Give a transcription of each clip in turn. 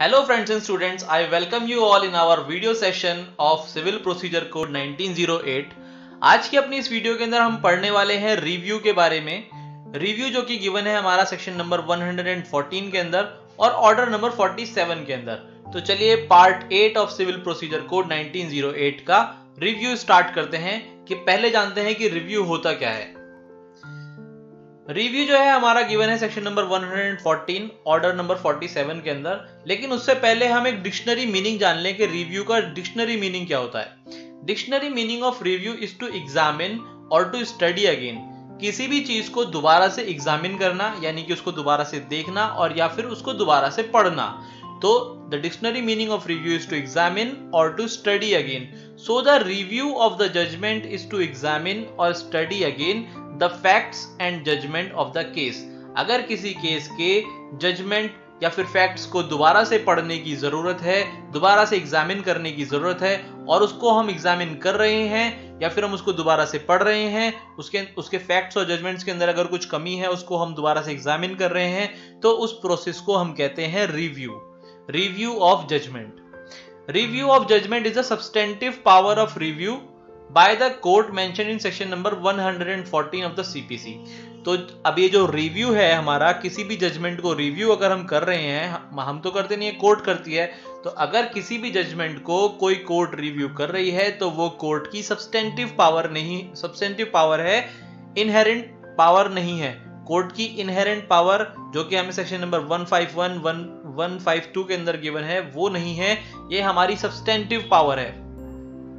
Hello friends and students, I welcome you all in our video session of Civil Procedure Code 1908। आज की अपनी इस video के अंदर हम पढ़ने वाले हैं रिव्यू के बारे में। रिव्यू जो कि गिवन है हमारा सेक्शन नंबर 114 के अंदर और ऑर्डर नंबर 47 के अंदर। तो चलिए part 8 of civil procedure code 1908 का रिव्यू स्टार्ट करते हैं कि पहले जानते हैं कि रिव्यू होता क्या है। रिव्यू जो है हमारा गिवन है सेक्शन नंबर 114 ऑर्डर नंबर 47 के अंदर, लेकिन उससे पहले हम एक डिक्शनरी मीनिंग जान लें कि रिव्यू का डिक्शनरी मीनिंग क्या होता है। Dictionary meaning of review is to examine और टू स्टडी अगेन। किसी भी चीज को दोबारा से एग्जामिन करना यानी कि उसको दोबारा से देखना और या फिर उसको दोबारा से पढ़ना। तो the dictionary meaning of review is to examine और to study again. So the review of the judgement is to examine और study again the facts and judgement of the case. अगर किसी केस के जजमेंट या फिर facts को दोबारा से पढ़ने की जरूरत है, दोबारा से एग्जामिन करने की जरूरत है और उसको हम एग्जामिन कर रहे हैं या फिर हम उसको दोबारा से पढ़ रहे हैं, उसके फैक्ट्स और जजमेंट्स के अंदर अगर कुछ कमी है उसको हम दोबारा से एग्जामिन कर रहे हैं, तो उस प्रोसेस को हम कहते हैं review. Review of judgment. Review of judgment is a substantive power of review by the court mentioned in section number 114 of the CPC। तो अब ये जो रिव्यू है हमारा, किसी भी जजमेंट को रिव्यू अगर हम कर रहे हैं, हम तो करते नहीं है, कोर्ट करती है। तो अगर किसी भी जजमेंट को कोई कोर्ट रिव्यू कर रही है तो वो कोर्ट की सब्सटेंटिव पावर नहीं, सब्सटेंटिव पावर है, इनहेरेंट पावर नहीं है। कोर्ट की इनहेरेंट पावर जो कि हमें सेक्शन नंबर 151, 152 के अंदर गिवन है वो नहीं है, ये हमारी सब्सटेंटिव पावर है,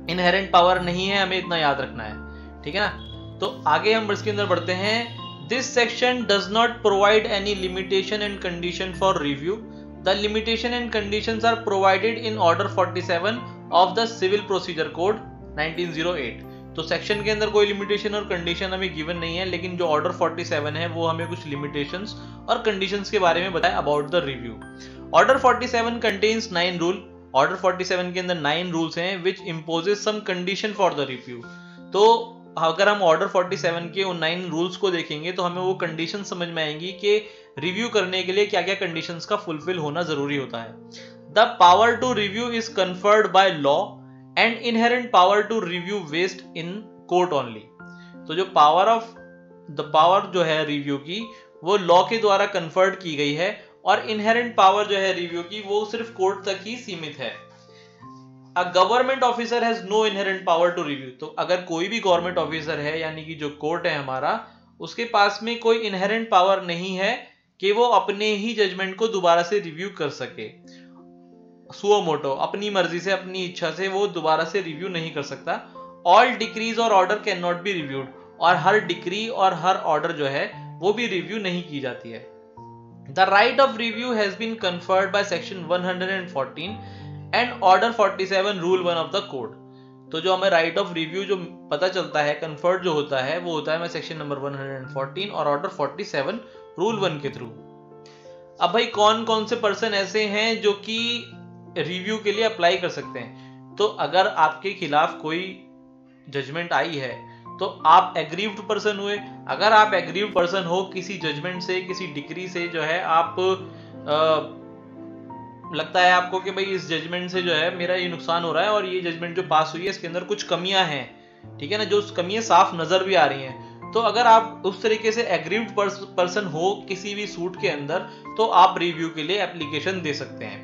इनहेरेंट पावर नहीं है, हमें इतना याद रखना है, ठीक है ना। तो आगे हम इसके अंदर बढ़ते हैं। This section does not provide any limitation and condition for review. The limitation and conditions are provided in order 47 of the civil procedure code 1908। तो सेक्शन के अंदर कोई लिमिटेशन और कंडीशन हमें गिवन नहीं है, लेकिन जो ऑर्डर 47 है वो हमें कुछ लिमिटेशंस और कंडीशंस के बारे में बताए about the review. Order 47 contains 9 rule. Order 47 के अंदर 9 रूल्स हैं which imposes some condition for the review. तो अगर हम ऑर्डर 47 के उन 9 रूल्स को देखेंगे तो हमें वो कंडीशन समझ में आएंगी कि रिव्यू करने के लिए क्या क्या कंडीशंस का फुलफिल होना जरूरी होता है। The power to review is conferred by law and inherent power to review vest in court only. तो जो पावर जो है रिव्यू की वो लॉ के द्वारा कन्फर्ड की गई है और इनहेरेंट पावर जो है रिव्यू की वो सिर्फ कोर्ट तक ही सीमित है। A government officer has no inherent power to review. तो अगर कोई भी गवर्नमेंट ऑफिसर है यानी कि जो कोर्ट है हमारा, उसके पास में कोई इनहेरेंट पावर नहीं है कि वो अपने ही जजमेंट को दोबारा से रिव्यू कर सके। सुओ मोटो, अपनी मर्जी से, अपनी इच्छा से वो दोबारा से रिव्यू नहीं कर सकता। ऑल डिक्रीज और order can not be reviewed. और हर डिक्री और हर ऑर्डर जो है वो भी रिव्यू नहीं की जाती है। The right of review has been conferred by section 114 and order 47 rule 1 of the code। तो जो हमें right of review जो पता चलता है, conferred जो होता है, वो होता है हमें सेक्शन नंबर 114 और ऑर्डर 47 रूल 1 के थ्रू। अब भाई कौन कौन से पर्सन ऐसे हैं जो कि रिव्यू के लिए अप्लाई कर सकते हैं। तो अगर आपके खिलाफ कोई जजमेंट आई है तो आप एग्रीव्ड पर्सन हुए। अगर आप एग्रीव्ड पर्सन हो किसी जजमेंट से, किसी डिक्री से, जो है आप लगता है आपको कि भाई इस जजमेंट से जो है मेरा ये नुकसान हो रहा है और ये जजमेंट जो पास हुई है इसके अंदर कुछ कमियां हैं, ठीक है ना, जो कमियां साफ नजर भी आ रही हैं। तो अगर आप उस तरीके से एग्रीव्ड पर्सन हो किसी भी सूट के अंदर तो आप रिव्यू के लिए एप्लीकेशन दे सकते हैं।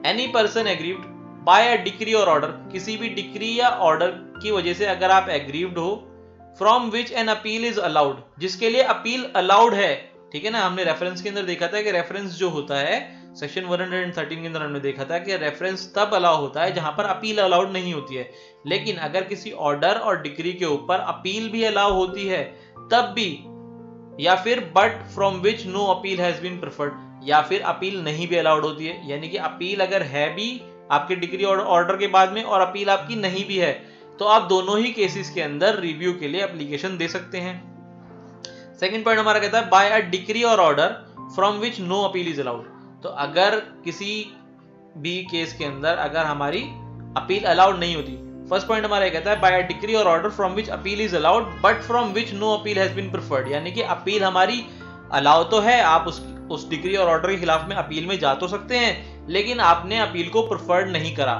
Any person aggrieved bye a decree और ऑर्डर। किसी भी डिक्री या ऑर्डर की वजह से अगर आप एग्रीव्ड हो, from which an appeal is allowed, जिसके लिए अपील अलाउड है, ठीक है ना। हमने रेफरेंस के अंदर देखा था कि रेफरेंस जो होता है सेक्शन 113 के अंदर हमने देखा था कि रेफरेंस तब अलाउ होता है जहां पर अपील अलाउड नहीं होती है। लेकिन अगर किसी ऑर्डर और डिक्री के ऊपर अपील भी अलाउ होती है तब भी, या फिर but from which no appeal has been preferred, या फिर अपील नहीं भी अलाउड होती है, यानी कि अपील अगर है भी आपके डिक्री और ऑर्डर के बाद में और अपील आपकी नहीं भी है, तो आप दोनों ही केसेस के अंदर रिव्यू के लिए एप्लीकेशन दे सकते हैं। सेकंड पॉइंट हमारा कहता है बाय अ डिक्री और order from which no appeal is allowed. तो अगर किसी भी केस के अंदर अगर हमारी अपील अलाउड नहीं होती, फर्स्ट पॉइंट हमारा कहता है बाय अ डिक्री और order from which appeal is allowed but from which no appeal has been preferred, यानी कि अपील हमारी अलाउ तो है, आप उस डिग्री और ऑर्डर के खिलाफ में अपील में जा तो सकते हैं, लेकिन आपने अपील को प्रेफर्ड नहीं करा,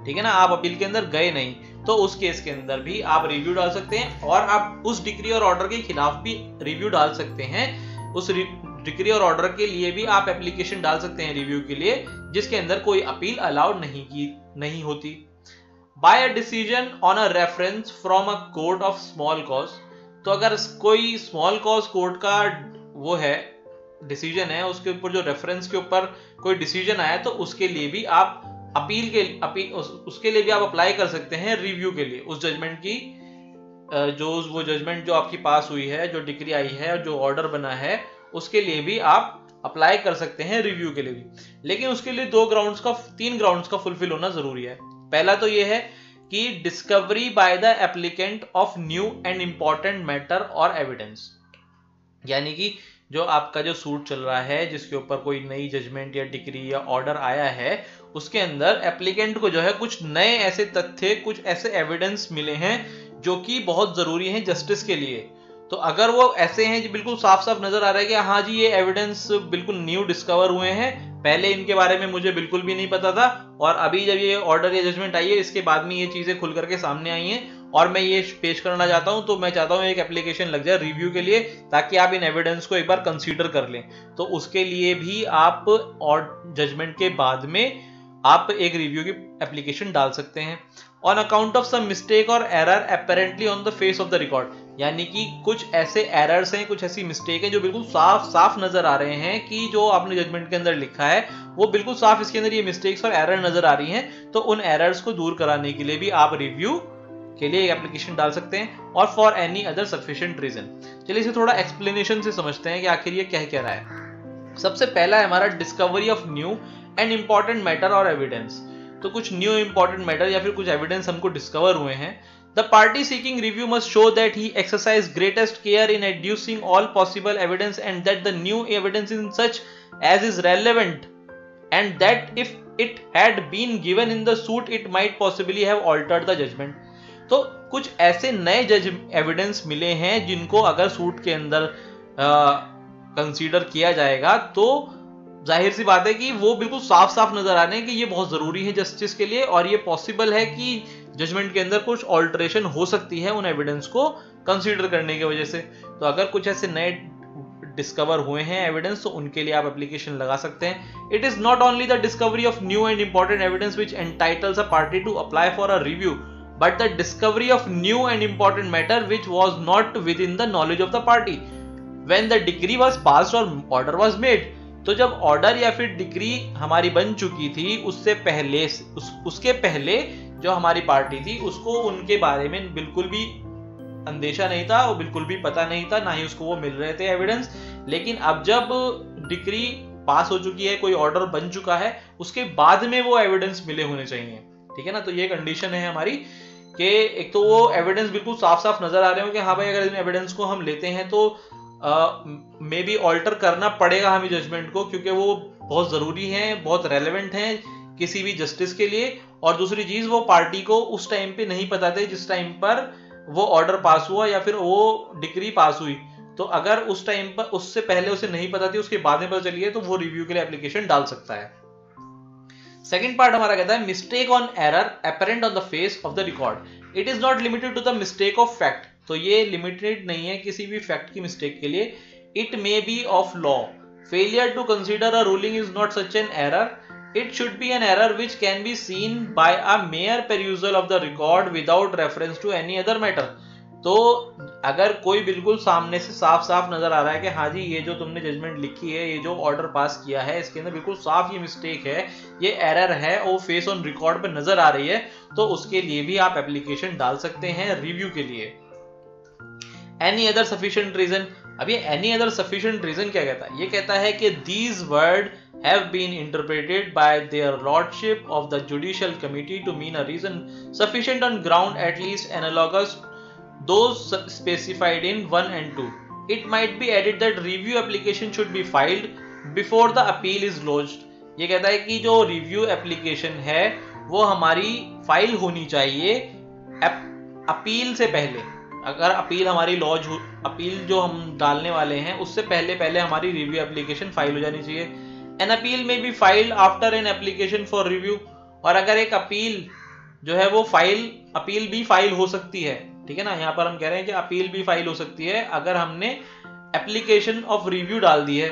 ठीक है ना, आप अपील के अंदर गए नहीं, तो उस केस के अंदर भी आप रिव्यू डाल सकते हैं और आप उस डिग्री और ऑर्डर के खिलाफ भी रिव्यू डाल सकते हैं। उस डिग्री और ऑर्डर के लिए भी आप एप्लीकेशन डाल सकते हैं रिव्यू के लिए, जिसके अंदर कोई अपील अलाउड नहीं होती। By a decision on a reference from a court of small cause, तो अगर कोई स्मॉल कॉज कोर्ट का वो है डिसीजन है, उसके ऊपर जो रेफरेंस के ऊपर कोई डिसीजन आया, तो उसके लिए भी आप उसके लिए भी आप अप्लाई कर सकते हैं रिव्यू के लिए। उस जजमेंट की वो जजमेंट जो आपकी पास हुई है, जो डिग्री आई है और जो ऑर्डर बना है, उसके लिए भी आप अप्लाई कर सकते हैं रिव्यू के लिए भी। लेकिन उसके लिए 3 ग्राउंड्स का फुलफिल होना जरूरी है। पहला तो ये है कि discovery by the applicant of new and important matter और एविडेंस, यानी कि जो आपका जो सूट चल रहा है, जिसके ऊपर कोई नई जजमेंट या डिग्री या ऑर्डर आया है, उसके अंदर एप्लीकेंट को जो है कुछ नए ऐसे तथ्य, कुछ ऐसे एविडेंस मिले हैं जो कि बहुत जरूरी हैं जस्टिस के लिए। तो अगर वो ऐसे हैं जो बिल्कुल साफ साफ नजर आ रहा है कि हाँ जी ये एविडेंस बिल्कुल न्यू डिस्कवर हुए हैं, पहले इनके बारे में मुझे बिल्कुल भी नहीं पता था, और अभी जब ये ऑर्डर या जजमेंट आई है इसके बाद में ये चीजें खुल करके सामने आई हैं और मैं ये पेश करना चाहता हूं, तो मैं चाहता हूं एक एप्लीकेशन लग जाए रिव्यू के लिए, ताकि आप इन एविडेंस को एक बार कंसीडर कर लें। तो उसके लिए भी आप और जजमेंट के बाद में आप एक रिव्यू की एप्लीकेशन डाल सकते हैं। On account of some mistake और error apparently on the face of the record, यानी कि कुछ ऐसे एरर्स हैं, कुछ ऐसी मिस्टेक है जो बिल्कुल साफ साफ नजर आ रहे हैं कि जो आपने जजमेंट के अंदर लिखा है वो बिल्कुल साफ इसके अंदर ये मिस्टेक्स और एरर नजर आ रही हैं, तो उन एरर्स को दूर कराने के लिए भी आप रिव्यू के लिए एक एप्लीकेशन डाल सकते हैं। और for any other sufficient reason, चलिए इसे थोड़ा एक्सप्लेनेशन से समझते हैं कि आखिर ये कह रहा है। सबसे पहला है हमारा discovery of new and important matter और एविडेंस। तो कुछ न्यू इंपॉर्टेंट मैटर या फिर कुछ एविडेंस हमको डिस्कवर हुए हैं। The party seeking review must show that he exercise greatest care in adducing all possible evidence and that the new evidence in such as is relevant and that if it had been given in the suit it might possibly have altered the judgement. तो कुछ ऐसे नए evidence मिले हैं जिनको अगर suit के अंदर कंसीडर किया जाएगा तो जाहिर सी बात है कि वो बिल्कुल साफ साफ नजर आ रहे हैं कि ये बहुत जरूरी है जस्टिस के लिए, और ये पॉसिबल है कि जजमेंट के अंदर कुछ ऑल्टरेशन हो सकती है उन एविडेंस को कंसीडर करने की वजह से। तो अगर कुछ ऐसे नए डिस्कवर हुए हैं एविडेंस, तो उनके लिए आप एप्लीकेशन लगा सकते हैं। It is not only the discovery of new and important evidence which entitles a party to apply for a review, but the discovery of new and important matter which was not within the knowledge of the party when the decree was passed or order was made। तो जब order या फिर degree हमारी बन चुकी थी, उससे पहले उसके पहले जो हमारी पार्टी थी उसको उनके बारे में बिल्कुल भी अंदेशा नहीं था और बिल्कुल भी पता नहीं था, ना ही उसको वो मिल रहे थे एविडेंस। लेकिन अब जब डिग्री पास हो चुकी है, कोई ऑर्डर बन चुका है, उसके बाद में वो एविडेंस मिले होने चाहिए, ठीक है ना। तो ये कंडीशन है हमारी कि एक तो वो एविडेंस बिल्कुल साफ साफ नजर आ रहे हो कि हाँ भाई अगर इन एविडेंस को हम लेते हैं तो मे बी ऑल्टर करना पड़ेगा हमें जजमेंट को, क्योंकि वो बहुत जरूरी है, बहुत रेलेवेंट है किसी भी जस्टिस के लिए। और दूसरी चीज, वो पार्टी को उस टाइम पे नहीं पता थे जिस टाइम पर वो ऑर्डर पास हुआ या फिर वो डिग्री पास हुई। तो अगर उस टाइम पर उससे पहले उसे नहीं पता थी, उसके बाद में पता चली है, तो वो रिव्यू के लिए एप्लीकेशन डाल सकता है। सेकेंड पार्ट हमारा कहता है mistake on error apparent on the face of the record. It is not limited to the mistake of fact. तो ये लिमिटेड नहीं है किसी भी फैक्ट की मिस्टेक के लिए। It may be of law. Failure to consider a ruling is not such an error. It should be an error which can be seen by a mere perusal of the record without reference to any other matter। तो अगर कोई बिल्कुल सामने से साफ साफ नजर आ रहा है कि हाँ जी ये जो तुमने जजमेंट लिखी है, ये जो ऑर्डर पास किया है, इसके अंदर बिल्कुल साफ ये मिस्टेक है, ये एरर है और फेस ऑन रिकॉर्ड पर नजर आ रही है, तो उसके लिए भी आप एप्लीकेशन डाल सकते हैं रिव्यू के लिए। Any other sufficient reason. अब ये एनी अदर सफिशिएंट रीजन क्या कहता है? ये कहता है कि these word have been interpreted by their lordship of the judicial committee to mean a reason sufficient on ground at least analogous those specified in 1 and 2. It might be added that review application should be filed before the appeal is lodged। ये कहता है कि जो review application है वो हमारी file होनी चाहिए अपील से पहले, अगर अपील हमारी लॉज हो, अपील जो हम डालने वाले हैं उससे पहले हमारी रिव्यू एप्लीकेशन फाइल हो जानी चाहिए। एन अपील में be filed after an application for review, और अगर एक अपील जो है वो अपील भी फाइल हो सकती है, ठीक है ना। यहाँ पर हम कह रहे हैं कि अपील भी फाइल हो सकती है अगर हमने एप्लीकेशन ऑफ रिव्यू डाल दी है।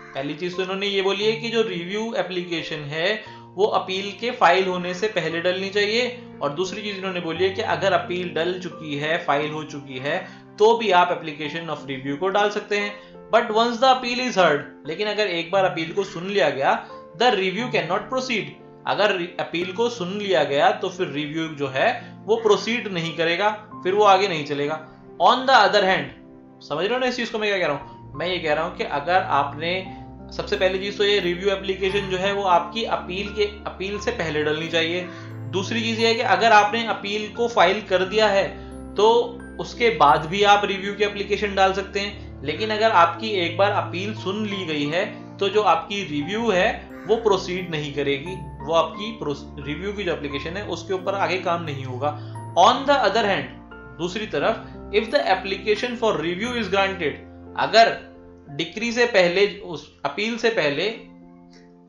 पहली चीज तो इन्होंने ये बोली है कि जो रिव्यू एप्लीकेशन है वो अपील के फाइल होने से पहले डलनी चाहिए, और दूसरी चीज इन्होंने बोली है कि अगर अपील डल चुकी है, फाइल हो चुकी है, तो भी आप एप्लीकेशन ऑफ रिव्यू को डाल सकते हैं। But once the appeal is heard, लेकिन अगर एक बार अपील को सुन लिया गया, the review can not proceed. अगर अपील को सुन लिया गया तो फिर रिव्यू जो है वो प्रोसीड नहीं करेगा, फिर वो आगे नहीं चलेगा। ऑन द अदर हैंड, समझ रहे हो ना इस चीज को मैं क्या कह रहा हूं? मैं ये कह रहा हूं कि अगर आपने, सबसे पहली चीज तो ये रिव्यू एप्लीकेशन जो है वो आपकी अपील से पहले डलनी चाहिए। दूसरी चीज ये है कि अगर आपने अपील को फाइल कर दिया है तो उसके बाद भी आप रिव्यू की एप्लीकेशन डाल सकते हैं। लेकिन अगर आपकी एक बार अपील सुन ली गई है तो जो आपकी रिव्यू है वो प्रोसीड नहीं करेगी, वो आपकी रिव्यू की जो एप्लीकेशन है उसके ऊपर आगे काम नहीं होगा। ऑन द अदर हैंड, दूसरी तरफ, if the application for review is granted, अगर डिक्री से पहले, उस अपील से पहले,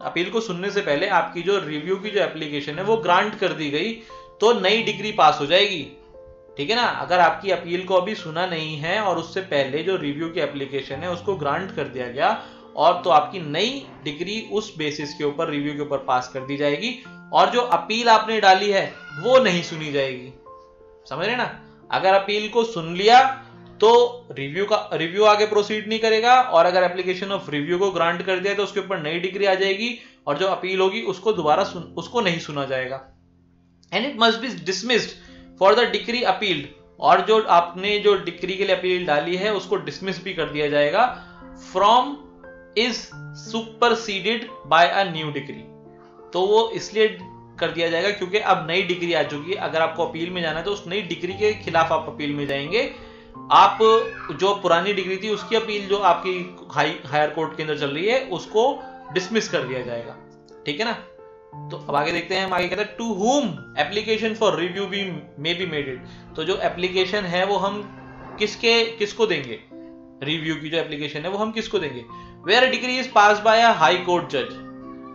अपील को सुनने से पहले आपकी जो रिव्यू की जो एप्लीकेशन है वो ग्रांट कर दी गई, तो नई डिग्री पास हो जाएगी, ठीक है ना। अगर आपकी अपील को अभी सुना नहीं है और उससे पहले जो रिव्यू की एप्लीकेशन है उसको ग्रांट कर दिया गया, और तो आपकी नई डिग्री उस बेसिस के ऊपर, रिव्यू के ऊपर पास कर दी जाएगी, और जो अपील आपने डाली है वो नहीं सुनी जाएगी। समझ रहे ना? अगर अपील को सुन लिया तो रिव्यू आगे प्रोसीड नहीं करेगा, और अगर एप्लीकेशन ऑफ रिव्यू को ग्रांट कर दिया तो उसके ऊपर नई डिग्री आ जाएगी, और जो अपील होगी उसको दोबारा उसको नहीं सुना जाएगा। And it must be dismissed for the degree appealed, और जो आपने जो डिग्री के लिए अपील डाली है उसको डिसमिस भी कर दिया जाएगा। From is superseded by a new degree, तो वो इसलिए कर दिया जाएगा क्योंकि अब नई डिग्री आ चुकी है। अगर आपको अपील में जाना है तो उस नई डिग्री के खिलाफ आप अपील में जाएंगे। आप जो पुरानी डिग्री थी उसकी अपील जो आपकी हायर कोर्ट के अंदर चल रही है उसको डिसमिस कर दिया जाएगा, ठीक है ना। तो अब आगे देखते हैं, हम आगे कहते हैं to whom application for review be may be made it. तो जो एप्लीकेशन है वो हम किसको देंगे, रिव्यू की जो एप्लीकेशन है वो हम किसको देंगे। Where degree is pass by a high court जज,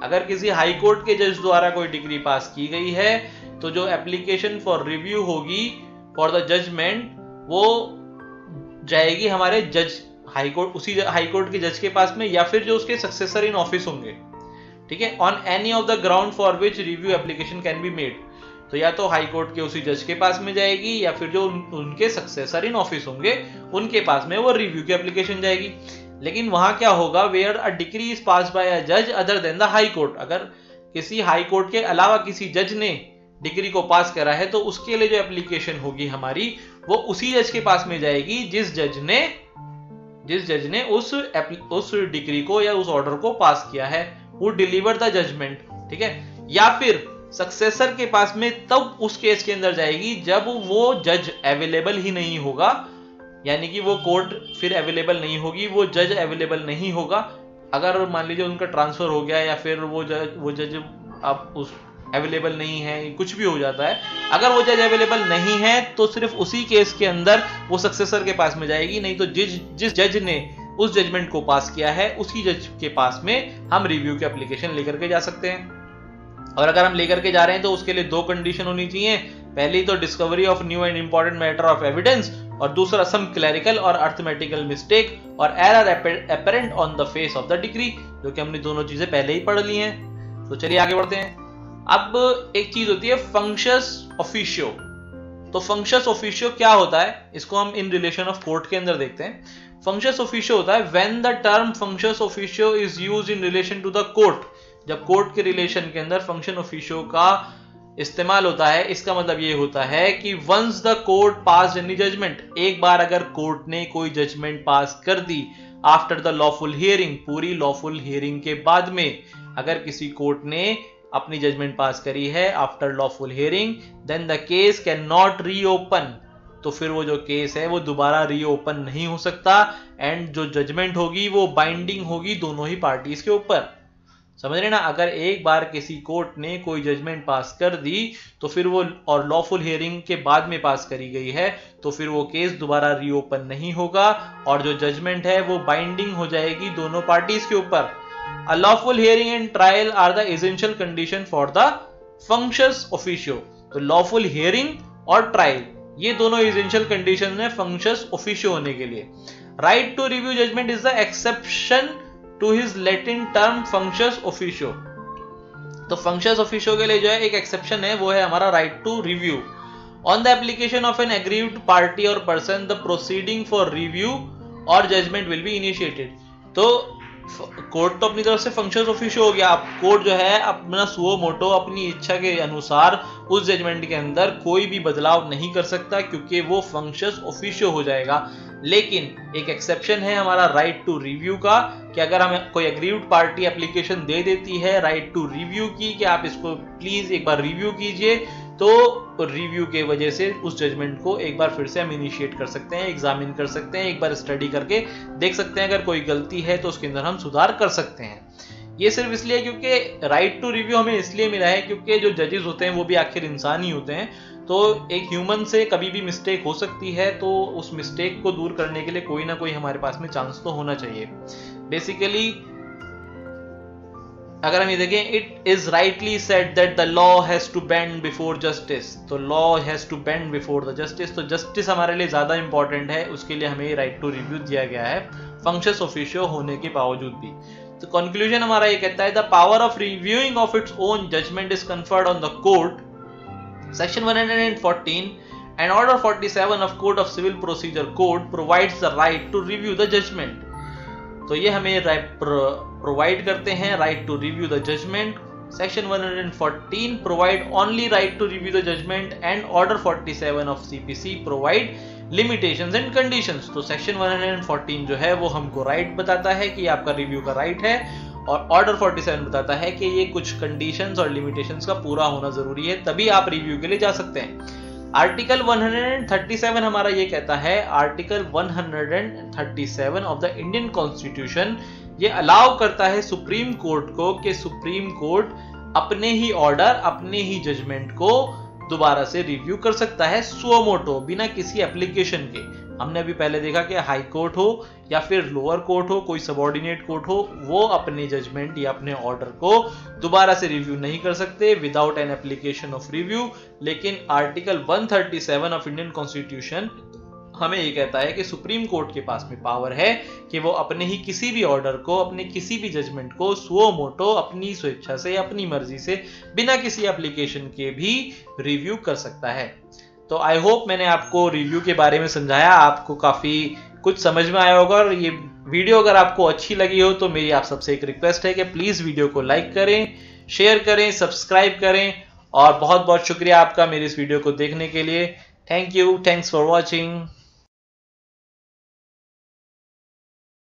अगर किसी हाई कोर्ट के जज द्वारा कोई डिग्री पास की गई है तो जो एप्लीकेशन फॉर रिव्यू होगी फॉर द जजमेंट वो जाएगी हमारे जज हाई कोर्ट, उसी हाई कोर्ट के जज के पास में, या फिर जो उसके सक्सेसर इन ऑफिस होंगे, ठीक है। On any of the ground for which review application can be made, तो या तो हाई कोर्ट के उसी जज के पास में जाएगी, या फिर जो उनके सक्सेसर इन ऑफिस होंगे उनके पास में वो रिव्यू की एप्लीकेशन जाएगी। लेकिन वहां क्या होगा, where a decree is pass by a जज other than the high court, अगर किसी हाई कोर्ट के अलावा किसी जज ने डिग्री को पास करा है तो उसके लिए जो एप्लीकेशन होगी हमारी वो उसी जज के पास में जाएगी जिस जज ने उस डिग्री को या उस ऑर्डर को पास किया है, वो डिलीवर द जजमेंट, ठीक है। या फिर सक्सेसर के पास में तब उस केस के अंदर जाएगी जब वो जज अवेलेबल ही नहीं होगा, यानी कि वो कोर्ट फिर अवेलेबल नहीं होगी, वो जज अवेलेबल नहीं होगा। अगर मान लीजिए उनका ट्रांसफर हो गया या फिर वो जज अब उस अवेलेबल नहीं है, कुछ भी हो जाता है, अगर वो जज अवेलेबल नहीं है तो सिर्फ उसी केस के अंदर वो सक्सेसर के पास में जाएगी, नहीं तो जिस जज ने उस जजमेंट को पास किया है उसी जज के पास में हम रिव्यू की एप्लीकेशन लेकर के जा सकते हैं। और अगर हम लेकर के जा रहे हैं तो उसके लिए दो कंडीशन होनी चाहिए, पहली तो discovery of new and important matter of evidence, और दूसरा सम क्लरिकल और अर्थमेटिकल मिस्टेक और error apparent on the face of the degree, जो कि हमने दोनों चीजें पहले ही पढ़ ली हैं। तो चलिए आगे बढ़ते हैं। अब एक चीज होती है फंक्शस ऑफिशियो। तो फंक्शस ऑफिशियो क्या होता है, इसको हम इन रिलेशन ऑफ कोर्ट के अंदर देखते हैं। फंक्शस ऑफिशियो होता है when the term functus officio is used in relation to the court, जब कोर्ट के रिलेशन के अंदर फंक्शन ऑफिशियो का इस्तेमाल होता है। इसका मतलब ये होता है कि once the court pass any judgment, एक बार अगर कोर्ट ने कोई जजमेंट पास कर दी आफ्टर द लॉफुल हियरिंग, पूरी लॉफुल हियरिंग के बाद में अगर किसी कोर्ट ने अपनी जजमेंट पास करी है after lawful hearing, then the case can not reopen, तो फिर वो जो केस है वो दोबारा रीओपन नहीं हो सकता, एंड जो जजमेंट होगी वो बाइंडिंग होगी दोनों ही पार्टीज के ऊपर। समझ रहे ना, अगर एक बार किसी कोर्ट ने कोई जजमेंट पास कर दी तो फिर वो, और लॉफुल हियरिंग के बाद में पास करी गई है, तो फिर वो केस दोबारा रीओपन नहीं होगा और जो जजमेंट है वो बाइंडिंग हो जाएगी दोनों पार्टीज के ऊपर। A lawful hearing and trial are the essential condition for the functus officio. तो लॉफुल हियरिंग और ट्रायल ये दोनों एसेंशियल कंडीशन है फंक्शस ऑफिशियो होने के लिए। Right to review judgement is the exception to his Latin term functus officio. तो functus officio के लिए जो है एक एक्सेप्शन है, वो है हमारा right to review. On the application of an aggrieved party और person the proceeding for review और जजमेंट विल बी इनिशिएटेड। तो कोर्ट तो अपनी तरफ से फंक्शस ऑफिशियो हो गया, अब कोर्ट जो है अपना सुओ मोटो अपनी इच्छा के अनुसार उस जजमेंट के अंदर कोई भी बदलाव नहीं कर सकता क्योंकि वो फंक्शस ऑफिशियो हो जाएगा। लेकिन एक एक्सेप्शन है हमारा राइट टू रिव्यू का, कि अगर हमें कोई एग्रीव्ड पार्टी एप्लीकेशन दे देती है राइट टू रिव्यू की कि आप इसको प्लीज एक बार रिव्यू कीजिए, तो रिव्यू के वजह से उस जजमेंट को एक बार फिर से हम इनिशिएट कर सकते हैं, एग्जामिन कर सकते हैं, एक बार स्टडी करके देख सकते हैं, अगर कोई गलती है तो उसके अंदर हम सुधार कर सकते हैं। ये सिर्फ इसलिए क्योंकि राइट टू रिव्यू हमें इसलिए मिला है क्योंकि जो जजेस होते हैं वो भी आखिर इंसान ही होते हैं, तो एक ह्यूमन से कभी भी मिस्टेक हो सकती है, तो उस मिस्टेक को दूर करने के लिए कोई ना कोई हमारे पास में चांस तो होना चाहिए। बेसिकली अगर हम ये देखें, it is rightly said that the law has to bend before justice. तो law has to bend before the justice, तो जस्टिस हमारे लिए ज्यादा इंपॉर्टेंट है, उसके लिए हमें राइट टू रिव्यू दिया गया है फंक्शस ऑफिशियो होने के बावजूद भी। तो कंक्लूजन हमारा ये कहता है, the power of reviewing of its own judgment is conferred on the court. Section 114 and order 47 of Code of Civil Procedure Code provides the right to review the judgment। तो ये हमें प्रोवाइड करते हैं right to review the judgment. Section 114 provide only right to review the judgment and order 47 of CPC provide limitations and conditions. तो section 114 जो है वो हमको राइट बताता है कि आपका रिव्यू का राइट है, और ऑर्डर 47 बताता है कि ये कुछ कंडीशंस और लिमिटेशंस का पूरा होना जरूरी है, तभी आप रिव्यू के लिए जा सकते हैं। आर्टिकल 137 हमारा ये कहता है, article 137 of the Indian constitution ये अलाउ करता है सुप्रीम कोर्ट को कि सुप्रीम कोर्ट अपने ही ऑर्डर, अपने ही जजमेंट को दोबारा से रिव्यू कर सकता है सुओ मोटो, बिना किसी एप्लीकेशन के। हमने अभी पहले देखा कि हाई कोर्ट हो या फिर लोअर कोर्ट हो, कोई सबऑर्डिनेट कोर्ट हो, वो अपने जजमेंट या अपने ऑर्डर को दोबारा से रिव्यू नहीं कर सकते without an application of review. लेकिन आर्टिकल 137 ऑफ इंडियन कॉन्स्टिट्यूशन हमें ये कहता है कि सुप्रीम कोर्ट के पास में पावर है कि वो अपने ही किसी भी ऑर्डर को, अपने किसी भी जजमेंट को सुओ मोटो अपनी स्वेच्छा से, अपनी मर्जी से, बिना किसी एप्लीकेशन के भी रिव्यू कर सकता है। तो आई होप मैंने आपको रिव्यू के बारे में समझाया, आपको काफी कुछ समझ में आया होगा। और ये वीडियो अगर आपको अच्छी लगी हो तो मेरी आप सबसे एक रिक्वेस्ट है कि प्लीज वीडियो को लाइक करें, शेयर करें, सब्सक्राइब करें, और बहुत बहुत शुक्रिया आपका मेरी इस वीडियो को देखने के लिए। Thank you, thanks for watching.